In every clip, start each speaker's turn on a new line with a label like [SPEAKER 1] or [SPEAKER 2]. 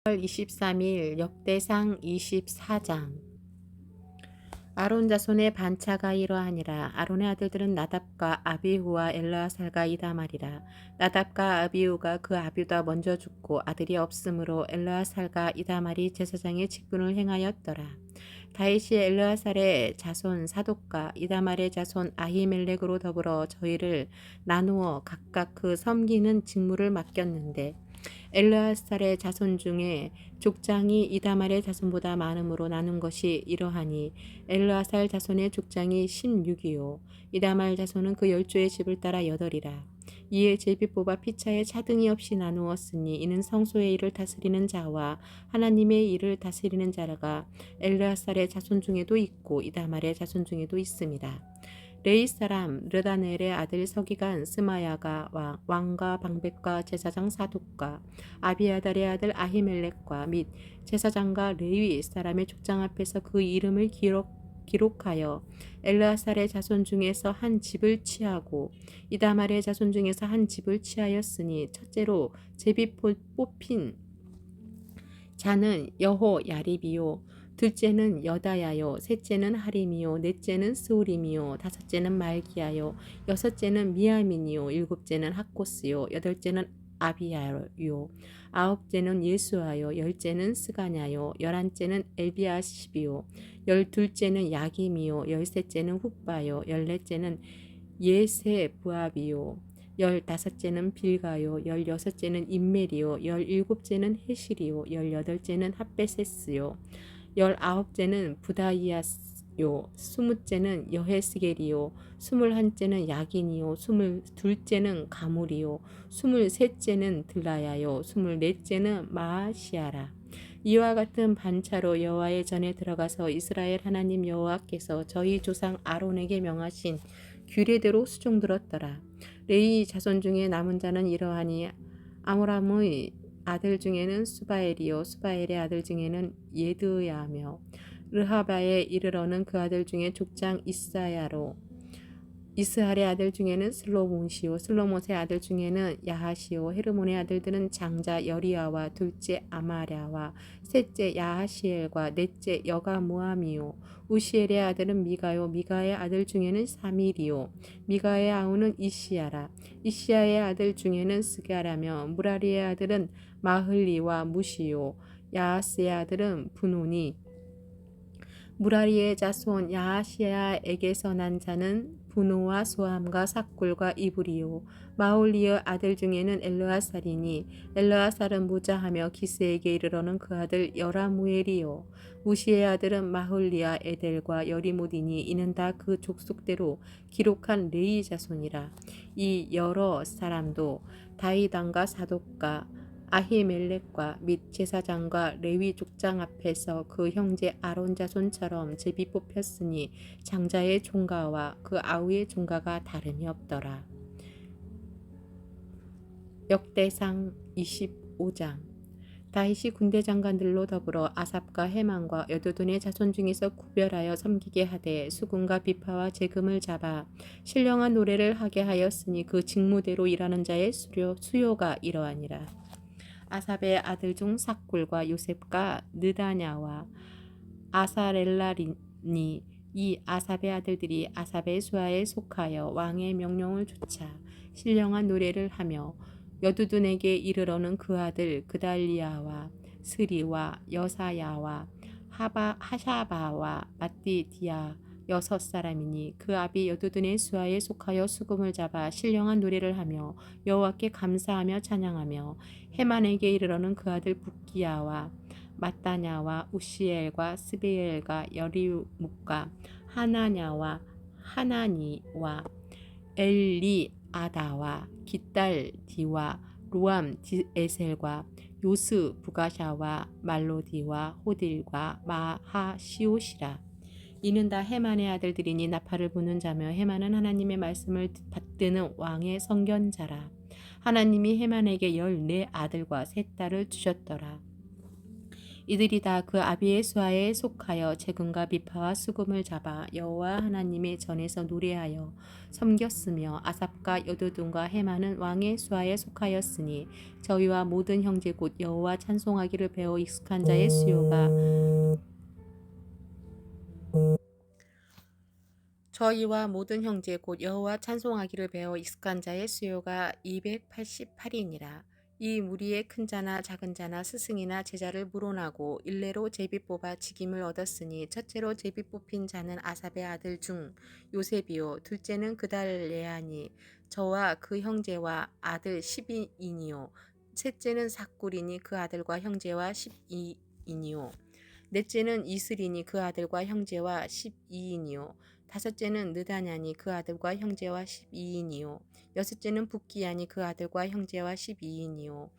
[SPEAKER 1] 월 23일 역대상 24장. 아론 자손의 반차가 이러하니라. 아론의 아들들은 나답과 아비후와 엘르아살과 이다말이라. 나답과 아비후가 그 아비보다 먼저 죽고 아들이 없으므로 엘르아살과 이다말이 제사장의 직분을 행하였더라. 다윗이 엘르아살의 자손 사독과 이다말의 자손 아히멜렉으로 더불어 저희를 나누어 각각 그 섬기는 직무를 맡겼는데 엘르아살의 자손 중에 족장이 이다말의 자손보다 많음으로 나눈 것이 이러하니 엘르아살 자손의 족장이 16이요 이다말 자손은 그 10조의 집을 따라 8이라. 이에 제비 뽑아 피차에 차등이 없이 나누었으니 이는 성소의 일을 다스리는 자와 하나님의 일을 다스리는 자가 엘르아살의 자손 중에도 있고 이다말의 자손 중에도 있습니다. 레이 사람 르다넬의 아들 서기관 스마야가 왕과 방백과 제사장 사독과 아비아달의 아들 아히멜렉과 및 제사장과 레위 사람의 족장 앞에서 그 이름을 기록하여 엘르아살의 자손 중에서 한 집을 취하고 이다말의 자손 중에서 한 집을 취하였으니 첫째로 제비 뽑힌 자는 여호야립이요 둘째는 여다야요 셋째는 하림이요 넷째는 스우림이요 다섯째는 말기야요 여섯째는 미야민이요 일곱째는 학고스요 여덟째는 아비야요 아홉째는 예수아요 열째는 스가냐요 열한째는 엘비아십이요 열둘째는 야김이요 열셋째는 훗바요 열넷째는 예세부압이요 열다섯째는 빌가요 열여섯째는 임멜이요 열일곱째는 헤실이요 열여덟째는 핫베세스요 열아홉째는 부다이아스요 스무째는 여헤스겔이요 스물한째는 야긴이요 스물둘째는 가물이요 스물셋째는 들라야요 스물넷째는 마아시아라. 이와 같은 반차로 여호와의 전에 들어가서 이스라엘 하나님 여호와께서 저희 조상 아론에게 명하신 규례대로 수종들었더라. 레위 자손 중에 남은 자는 이러하니 아므람의 아들 중에는 수바엘이요 수바엘의 아들 중에는 예드야며 르하바에 이르러는 그 아들 중에 족장 이사야로 이스할의 아들 중에는 슬로몬시요 슬로못의 아들 중에는 야하시요 헤르몬의 아들들은 장자 여리야와 둘째 아마랴와 셋째 야하시엘과 넷째 여가무함이요 우시엘의 아들은 미가요 미가의 아들 중에는 사밀이요 미가의 아우는 이시야라. 이시야의 아들 중에는 스가라며 무라리의 아들은 마흘리와 무시요 야하스의 아들은 분온이 무라리의 자손 야하시야에게서 난 자는 분노와 소함과 삭굴과 이브리요 마올리의 아들 중에는 엘르아살이니 엘르아살은 무자하며 기스에게 이르러는 그 아들 여라무엘이요 무시의 아들은 마홀리아 에델과 여리모디니 이는 다 그 족속대로 기록한 레위 자손이라. 이 여러 사람도 다윗 왕과 사독과 아히멜렉과 및 제사장과 레위 족장 앞에서 그 형제 아론 자손처럼 제비 뽑혔으니 장자의 종가와 그 아우의 종가가 다름이 없더라. 역대상 25장. 다윗이 군대 장관들로 더불어 아삽과 헤만과 여두둔의 자손 중에서 구별하여 섬기게 하되 수금과 비파와 재금을 잡아 신령한 노래를 하게 하였으니 그 직무대로 일하는 자의 수요가 이러하니라. 아삽의 아들 중 삭굴과 요셉과 느다냐와 아사렐라니 이 아삽의 아들들이 아삽의 수하에 속하여 왕의 명령을 좇아 신령한 노래를 하며 여두둔에게 이르러는 그 아들 그달리아와 스리와 여사야와 하샤바와 마띠디아 6사람이니 그 아비 여두둔의 수하에 속하여 수금을 잡아 신령한 노래를 하며 여호와께 감사하며 찬양하며 헤만에게 이르러는 그 아들 붓기야와 마따냐와 우시엘과 스베엘과 여리묵과 하나냐와 하나니와 엘리아다와 깃달디와 로암 에셀과 요스 부가샤와 말로디와 호딜과 마하시오시라. 이는 다 헤만의 아들들이니 나팔을 부는 자며 헤만은 하나님의 말씀을 받드는 왕의 선견자라. 하나님이 헤만에게 14 아들과 3 딸을 주셨더라. 이들이 다 그 아비에수아에 속하여 재금과 비파와 수금을 잡아 여호와 하나님의 전에서 노래하여 섬겼으며 아삽과 여두둔과 헤만은 왕의 수하에 속하였으니 저희와 모든 형제 곧 여호와 찬송하기를 배워 익숙한 자의 수요가 저희와 모든 형제 곧 여호와 찬송하기를 배워 익숙한 자의 수요가 288이니라. 이 무리의 큰 자나 작은 자나 스승이나 제자를 물어나고 일례로 제비 뽑아 직임을 얻었으니 첫째로 제비 뽑힌 자는 아삽의 아들 중 요셉이요 둘째는 그달레아니 저와 그 형제와 아들 12인이요 셋째는 삭굴이니 그 아들과 형제와 12인이요 넷째는 이슬이니 그 아들과 형제와 12인이요 다섯째는 느다냐니 그 아들과 형제와 12인이요 여섯째는 붓기야니 그 아들과 형제와 12인이요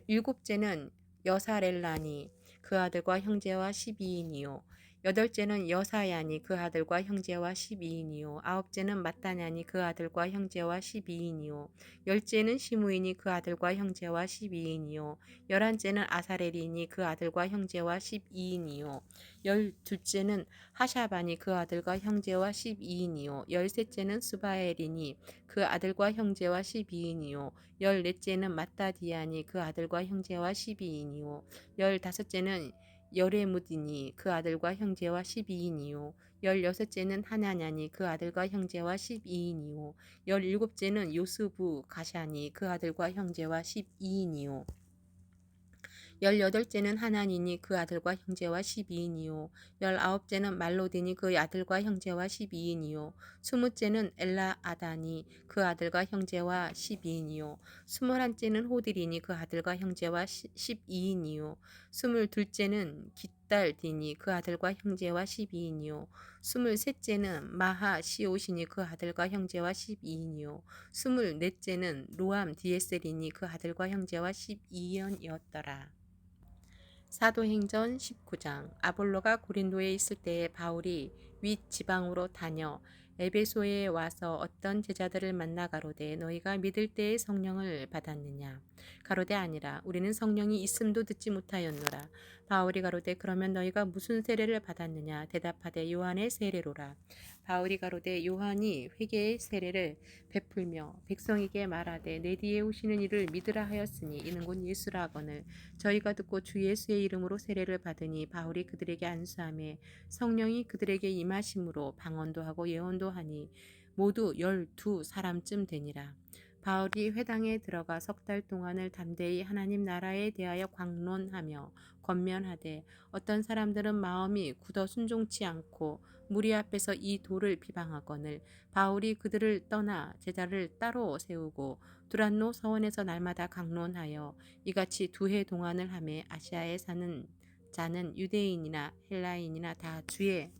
[SPEAKER 1] 일곱째는 여사렐라니 그 아들과 형제와 12인이요 여덟째는 여사야니 그 아들과 형제와 12인이요 아홉째는 마따냐니 그 아들과 형제와 12인이요 열째는 시므이니 그 아들과 형제와 12인이요 열한째는 아사렐이니 그 아들과 형제와 12인이요 열둘째는 하샤바니 그 아들과 형제와 12인이요 열셋째는 스바엘이니 그 아들과 형제와 12인이요 열넷째는 마따디아니 그 아들과 형제와 12인이요 열다섯째는 여레무디니 그 아들과 형제와 12인이요 열여섯째는 하나냐니 그 아들과 형제와 12인이요 열일곱째는 요스부 가샤니 그 아들과 형제와 12인이요 열여덟째는 하나니니 그 아들과 형제와 12인이요 열아홉째는 말로디니 그 아들과 형제와 12인이요 스무째는 엘라아다니 그 아들과 형제와 12인이요 스물한째는 호딜이니 그 아들과 형제와 12인이요 스물둘째는 깃달디니 그 아들과 형제와 12인이요 스물셋째는 마하시오시니 그 아들과 형제와 12인이요 스물넷째는 로암 디에셀이니 그 아들과 형제와 12인이었더라. 사도행전 19장 아볼로가 고린도에 있을 때에 바울이 윗 지방으로 다녀 에베소에 와서 어떤 제자들을 만나 가로되 너희가 믿을 때에 성령을 받았느냐 가로되 아니라 우리는 성령이 있음도 듣지 못하였노라 바울이 가로되 그러면 너희가 무슨 세례를 받았느냐 대답하되 요한의 세례로라 바울이 가로되 요한이 회개의 세례를 베풀며 백성에게 말하되 내 뒤에 오시는 이를 믿으라 하였으니 이는 곧 예수라 하거늘 저희가 듣고 주 예수의 이름으로 세례를 받으니 바울이 그들에게 안수하며 성령이 그들에게 임하심으로 방언도 하고 예언도 하니 모두 12사람쯤 되니라. 바울이 회당에 들어가 석 달 동안을 담대히 하나님 나라에 대하여 광론하며 권면하되 어떤 사람들은 마음이 굳어 순종치 않고 무리 앞에서 이 돌을 비방하거늘 바울이 그들을 떠나 제자를 따로 세우고 두란노 서원에서 날마다 강론하여 이같이 2해 동안을 하매 아시아에 사는 자는 유대인이나 헬라인이나 다 주의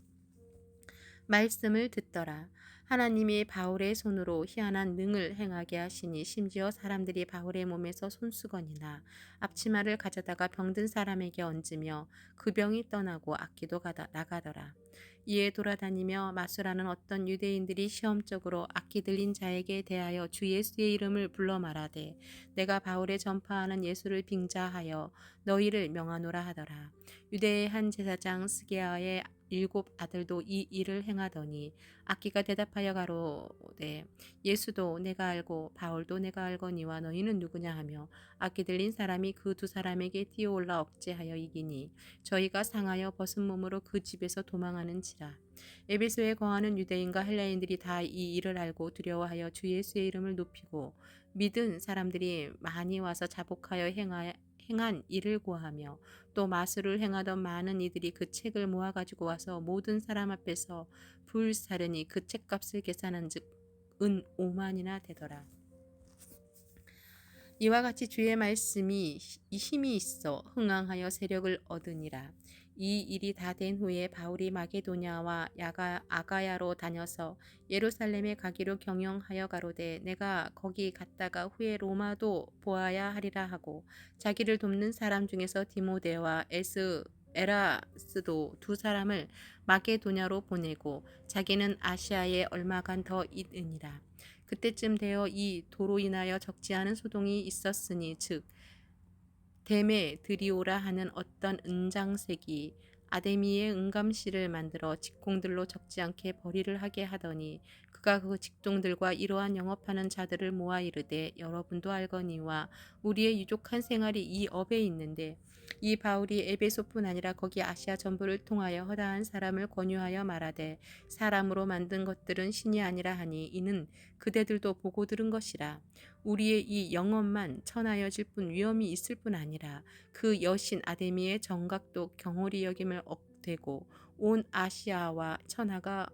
[SPEAKER 1] 말씀을 듣더라. 하나님이 바울의 손으로 희한한 능을 행하게 하시니 심지어 사람들이 바울의 몸에서 손수건이나 앞치마를 가져다가 병든 사람에게 얹으며 그 병이 떠나고 악기도 나가더라. 이에 돌아다니며 마술하는 어떤 유대인들이 시험적으로 악기 들린 자에게 대하여 주 예수의 이름을 불러 말하되 내가 바울의 전파하는 예수를 빙자하여 너희를 명하노라 하더라. 유대의 한 제사장 스게아의 7 아들도 이 일을 행하더니 악기가 대답하여 가로되 예수도 내가 알고 바울도 내가 알거니와 너희는 누구냐 하며 악기 들린 사람이 그 2사람에게 뛰어올라 억제하여 이기니 저희가 상하여 벗은 몸으로 그 집에서 도망하는지라. 에베소에 거하는 유대인과 헬라인들이 다 이 일을 알고 두려워하여 주 예수의 이름을 높이고 믿은 사람들이 많이 와서 자복하여 행한 일을 고하며 또 마술을 행하던 많은 이들이 그 책을 모아 가지고 와서 모든 사람 앞에서 불사르니 그 책값을 계산한즉 은 5만이나 되더라. 이와 같이 주의 말씀이 힘이 있어 흥왕하여 세력을 얻으니라. 이 일이 다 된 후에 바울이 마게도냐와 아가야로 다녀서 예루살렘에 가기로 경영하여 가로되 내가 거기 갔다가 후에 로마도 보아야 하리라 하고 자기를 돕는 사람 중에서 디모데와 에라스도 2사람을 마게도냐로 보내고 자기는 아시아에 얼마간 더 있으니라. 그때쯤 되어 이 도로 인하여 적지 않은 소동이 있었으니 즉 댐에 들이오라 하는 어떤 은장색이 아데미의 은감씨를 만들어 직공들로 적지 않게 벌이를 하게 하더니 그가 그 직종들과 이러한 영업하는 자들을 모아 이르되 여러분도 알거니와 우리의 유족한 생활이 이 업에 있는데 이 바울이 에베소뿐 아니라 거기 아시아 전부를 통하여 허다한 사람을 권유하여 말하되 사람으로 만든 것들은 신이 아니라 하니 이는 그대들도 보고 들은 것이라. 우리의 이 영업만 천하여질 뿐 위엄이 있을 뿐 아니라 그 여신 아데미의 정각도 경홀히 여김을 억되고 온 아시아와 천하가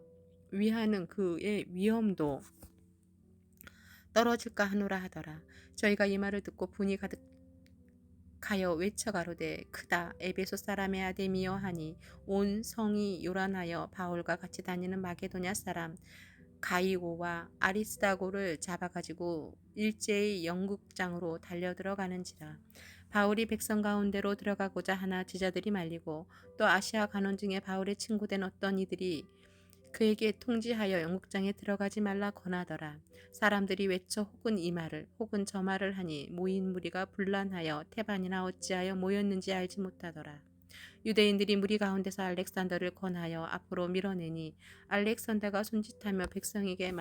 [SPEAKER 1] 위하는 그의 위엄도 떨어질까 하노라 하더라. 저희가 이 말을 듣고 분이 가득하여 외쳐 가로되 크다 에베소 사람의 아데미여 하니 온 성이 요란하여 바울과 같이 다니는 마게도냐 사람 가이고와 아리스다고를 잡아가지고 일제히 영국장으로 달려들어가는지라. 바울이 백성 가운데로 들어가고자 하나 제자들이 말리고 또 아시아 간원 중에 바울의 친구된 어떤 이들이 그에게 통지하여 영국장에 들어가지 말라 권하더라. 사람들이 외쳐 혹은 이 말을 혹은 저 말을 하니 모인 무리가 분란하여 태반이나 어찌하여 모였는지 알지 못하더라. 유대인들이 무리 가운데서 알렉산더를 권하여 앞으로 밀어내니 알렉산더가 손짓하며 백성에게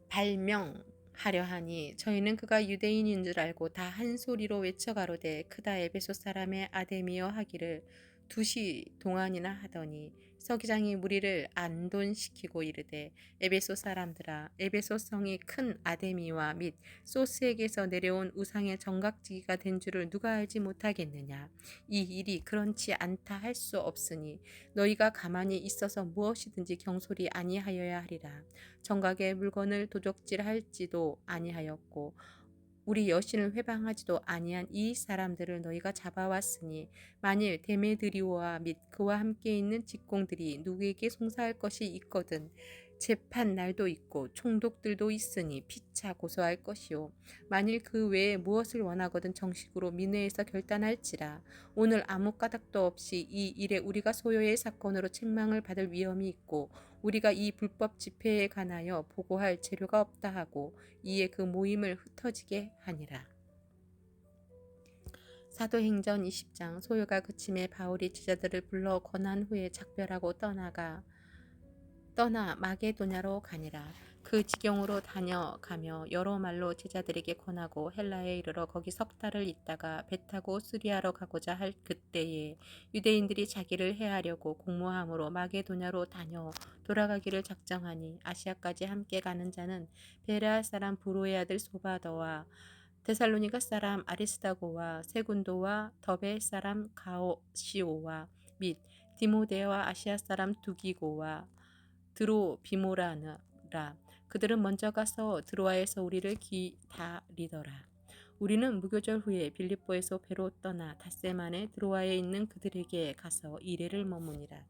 [SPEAKER 1] 발명하려 하니 저희는 그가 유대인인 줄 알고 다 한 소리로 외쳐 가로되 크다 에베소 사람의 아데미여 하기를 2시 동안이나 하더니 서기장이 무리를 안돈시키고 이르되 에베소 사람들아 에베소 성이 큰 아데미와 및 소스에게서 내려온 우상의 정각지기가 된 줄을 누가 알지 못하겠느냐. 이 일이 그렇지 않다 할 수 없으니 너희가 가만히 있어서 무엇이든지 경솔이 아니하여야 하리라. 정각의 물건을 도적질할지도 아니하였고 우리 여신을 회방하지도 아니한 이 사람들을 너희가 잡아왔으니 만일 데메드리오와 및 그와 함께 있는 직공들이 누구에게 송사할 것이 있거든 재판 날도 있고 총독들도 있으니 피차 고소할 것이요 만일 그 외에 무엇을 원하거든 정식으로 민회에서 결단할지라. 오늘 아무 까닭도 없이 이 일에 우리가 소요의 사건으로 책망을 받을 위험이 있고 우리가 이 불법 집회에 관하여 보고할 재료가 없다 하고 이에 그 모임을 흩어지게 하니라. 사도행전 20장. 소요가 그침에 바울이 제자들을 불러 권한 후에 작별하고 떠나 마게도냐로 가니라. 그 지경으로 다녀가며 여러 말로 제자들에게 권하고 헬라에 이르러 거기 석 달을 있다가 배 타고 수리아로 가고자 할 그때에 유대인들이 자기를 해하려고 공모함으로 마게도냐로 다녀 돌아가기를 작정하니 아시아까지 함께 가는 자는 베레아 사람 부로의 아들 소바더와 데살로니가 사람 아리스다고와 세군도와 더베 사람 가오시오와 및 디모데와 아시아 사람 두기고와 드로비모라느라. 그들은 먼저 가서 드로아에서 우리를 기다리더라. 우리는 무교절 후에 빌립보에서 배로 떠나 닷새 만에 드로아에 있는 그들에게 가서 이레를 머무니라.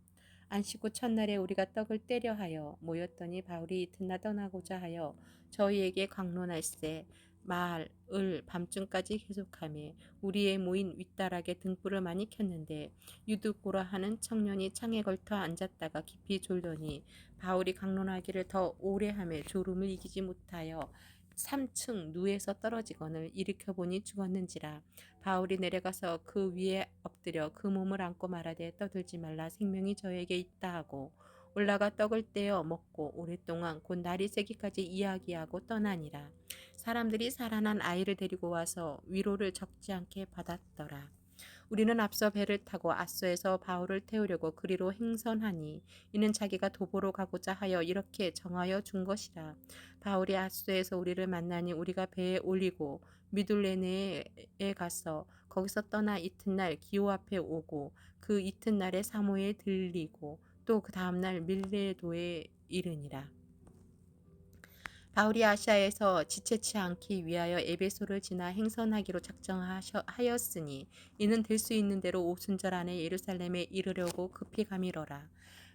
[SPEAKER 1] 안식 후 첫날에 우리가 떡을 떼려 하여 모였더니 바울이 이튿날 떠나고자 하여 저희에게 강론할세 말을 밤중까지 계속하며 우리의 모인 윗다락에 등불을 많이 켰는데 유두고라 하는 청년이 창에 걸터 앉았다가 깊이 졸더니 바울이 강론하기를 더 오래 하며 졸음을 이기지 못하여 3층 누에서 떨어지거늘 일으켜보니 죽었는지라. 바울이 내려가서 그 위에 엎드려 그 몸을 안고 말하되 떠들지 말라 생명이 저에게 있다 하고 올라가 떡을 떼어 먹고 오랫동안 곧 날이 새기까지 이야기하고 떠나니라. 사람들이 살아난 아이를 데리고 와서 위로를 적지 않게 받았더라. 우리는 앞서 배를 타고 아소에서 바울을 태우려고 그리로 행선하니 이는 자기가 도보로 가고자 하여 이렇게 정하여 준 것이라. 바울이 아소에서 우리를 만나니 우리가 배에 올리고 미둘레네에 가서 거기서 떠나 이튿날 기호 앞에 오고 그 이튿날에 사모에 들리고 또 그 다음날 밀레도에 이르니라. 바울이 아시아에서 지체치 않기 위하여 에베소를 지나 행선하기로 작정하였으니 이는 될 수 있는 대로 오순절 안에 예루살렘에 이르려고 급히 가미러라.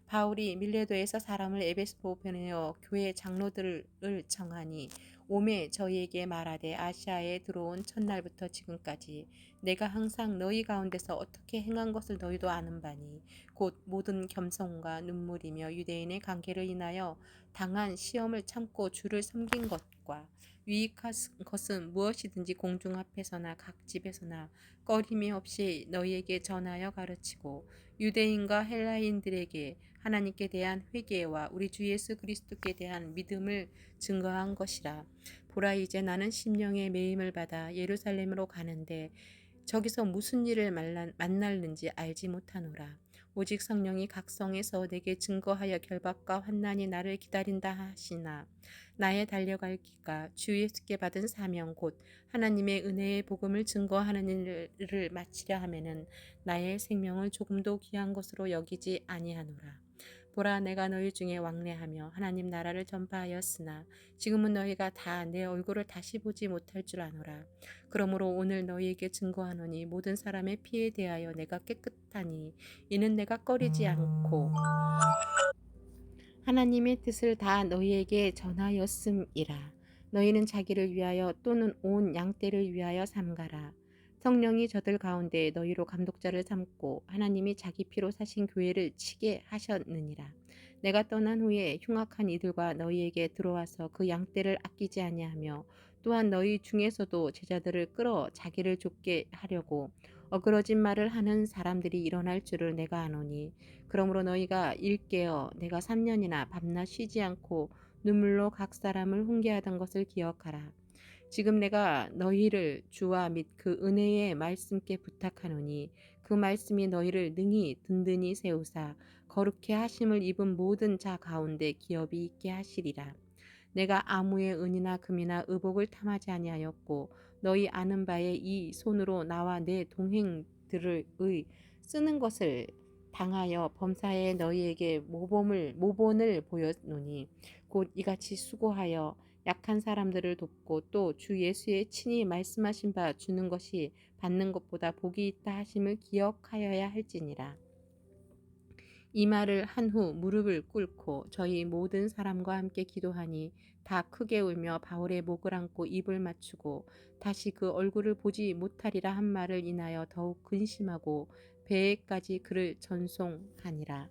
[SPEAKER 1] 바울이 밀레도에서 사람을 에베소 보내어 교회 장로들을 청하니 오매 저희에게 말하되 아시아에 들어온 첫날부터 지금까지 내가 항상 너희 가운데서 어떻게 행한 것을 너희도 아는 바니 곧 모든 겸손과 눈물이며 유대인의 관계를 인하여 당한 시험을 참고 주를 섬긴 것과 유익한 것은 무엇이든지 공중 앞에서나 각 집에서나 꺼림이 없이 너희에게 전하여 가르치고 유대인과 헬라인들에게 하나님께 대한 회개와 우리 주 예수 그리스도께 대한 믿음을 증거한 것이라. 보라, 이제 나는 심령의 매임을 받아 예루살렘으로 가는데 저기서 무슨 일을 만날는지 알지 못하노라. 오직 성령이 각성에서 내게 증거하여 결박과 환난이 나를 기다린다 하시나 나의 달려갈 기가 주 예수께 받은 사명 곧 하나님의 은혜의 복음을 증거하는 일을 마치려 하면은 나의 생명을 조금도 귀한 것으로 여기지 아니하노라. 보라, 내가 너희 중에 왕래하며 하나님 나라를 전파하였으나 지금은 너희가 다 내 얼굴을 다시 보지 못할 줄 아노라. 그러므로 오늘 너희에게 증거하노니 모든 사람의 피에 대하여 내가 깨끗하니 이는 내가 꺼리지 않고 하나님의 뜻을 다 너희에게 전하였음이라. 너희는 자기를 위하여 또는 온 양떼를 위하여 삼가라. 성령이 저들 가운데 너희로 감독자를 삼고 하나님이 자기 피로 사신 교회를 치게 하셨느니라. 내가 떠난 후에 흉악한 이들과 너희에게 들어와서 그 양떼를 아끼지 아니하며 또한 너희 중에서도 제자들을 끌어 자기를 좇게 하려고 어그러진 말을 하는 사람들이 일어날 줄을 내가 아노니 그러므로 너희가 일깨어 내가 3년이나 밤낮 쉬지 않고 눈물로 각 사람을 훈계하던 것을 기억하라. 지금 내가 너희를 주와 및 그 은혜의 말씀께 부탁하노니 그 말씀이 너희를 능히 든든히 세우사 거룩해 하심을 입은 모든 자 가운데 기업이 있게 하시리라. 내가 아무의 은이나 금이나 의복을 탐하지 아니하였고 너희 아는 바에 이 손으로 나와 내 동행들을 쓰는 것을 당하여 범사에 너희에게 모본을 보였노니 곧 이같이 수고하여 약한 사람들을 돕고 또 주 예수의 친히 말씀하신 바 주는 것이 받는 것보다 복이 있다 하심을 기억하여야 할지니라. 이 말을 한 후 무릎을 꿇고 저희 모든 사람과 함께 기도하니 다 크게 울며 바울의 목을 안고 입을 맞추고 다시 그 얼굴을 보지 못하리라 한 말을 인하여 더욱 근심하고 배에까지 그를 전송하니라.